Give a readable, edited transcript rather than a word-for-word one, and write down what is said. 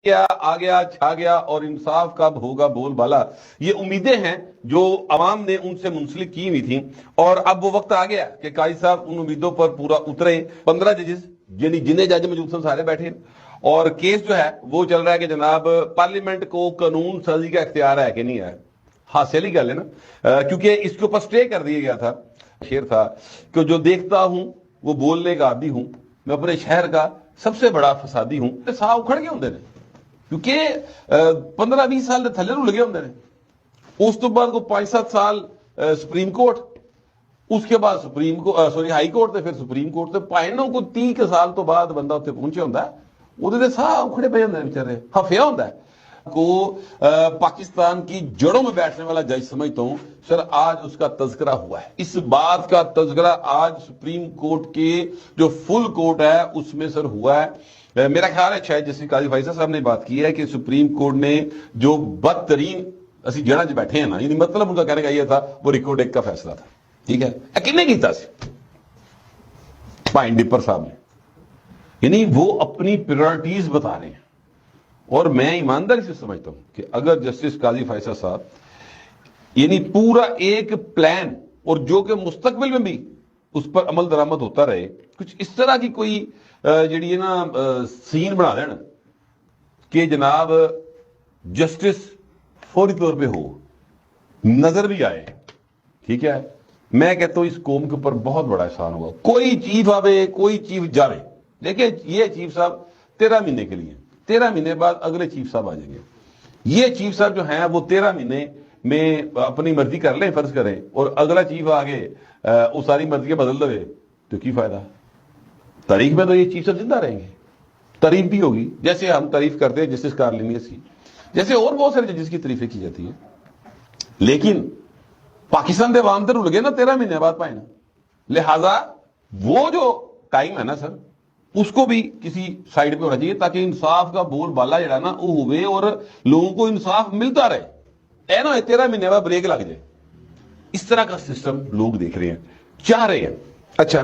آ گیا چھا گیا اور انصاف کب ہوگا بول بالا، یہ امیدیں ہیں جو عوام نے ان سے منسلک کی ہوئی تھیں، اور اب وہ وقت آ گیا کہ قاضی صاحب ان امیدوں پر پورا اترے۔ 15 ججز یعنی جنہیں جج موجود ہیں سارے بیٹھے ہیں، اور کیس جو ہے وہ چل رہا ہے کہ جناب پارلیمنٹ کو قانون سازی کا اختیار ہے کہ نہیں ہے۔ حاصل ہی گل ہے نا، کیونکہ اس کے اوپر سٹے کر دیا گیا تھا۔ شعر تھا کہ جو دیکھتا ہوں وہ بولنے کا عادی ہوں، میں اپنے شہر کا سب سے بڑا فسادی ہوں۔ ساہ اکھڑ گئے ہوندے نے کیونکہ 15-20 سال تھلے نو لگے ہوندے نے، اس تو بعد کو 5-7 سال سپریم کورٹ، اس کے بعد ہائی کورٹ تے پھر سپریم کورٹ تے پائنوں کو 30 سال تو بعد بندہ اتنے پہنچے ہوندا ہے، وہ دے ساہ اکھڑے پے ہوندے نے بیچارے، ہفیا ہوندا ہے کو پاکستان کی جڑوں میں بیٹھنے والا جج سمجھتا ہوں۔ سر آج اس کا تذکرہ ہوا ہے، اس بات کا تذکرہ آج سپریم کورٹ کے جو فل کورٹ ہے اس میں سر ہوا ہے۔ میرا خیال ہے شاید جیسے قاضی فیصل صاحب نے بات کی ہے کہ سپریم کورٹ نے جو بدترین اسی جڑا جو بیٹھے ہیں نا، یعنی مطلب ان کا کہنے کا یہ تھا وہ ریکارڈ ایک کا فیصلہ تھا، ٹھیک ہے، کنے کیتا سی پائن ڈپر صاحب نے، یعنی وہ اپنی پریورٹیز بتا رہے ہیں، اور میں ایمانداری سے سمجھتا ہوں کہ اگر جسٹس قاضی فیصل صاحب یعنی پورا ایک پلان اور جو کہ مستقبل میں بھی اس پر عمل درآمد ہوتا رہے، کچھ اس طرح کی کوئی جڑی ہے نا سین بنا دینا کہ جناب جسٹس فوری طور پہ ہو، نظر بھی آئے، ٹھیک ہے، میں کہتا ہوں اس قوم کے اوپر بہت بڑا احسان ہوا۔ کوئی چیف آوے کوئی چیف جاوے، دیکھیں یہ چیف صاحب 13 مہینے کے لیے، 13 مہینے بعد اگلے چیف صاحب آ جائیں گے۔ یہ چیف صاحب جو ہیں وہ 13 مہینے میں اپنی مرضی کر لیں، فرض کریں، اور اگلا چیف آگے وہ ساری مرضی کے بدل دے تو کی فائدہ؟ تاریخ میں تو یہ چیف صاحب زندہ رہیں گے، تعریف بھی ہوگی، جیسے ہم تعریف کرتے ہیں جسٹس کارلینیس کی، جیسے اور بہت سارے ججز کی تعریفیں کی جاتی ہیں۔ لیکن پاکستان دے عوام تے رل گئے نا 13 مہینے بعد پائے نا، لہذا وہ جو ٹائم ہے نا سر اس کو بھی کسی سائیڈ پہ ہونا چاہیے تاکہ انصاف کا بول بالا جڑا نا وہ ہوئے اور لوگوں کو انصاف ملتا رہے، اے نا 13 مہینے بعد بریک لگ جائے۔ اس طرح کا سسٹم لوگ دیکھ رہے ہیں، چاہ رہے ہیں۔ اچھا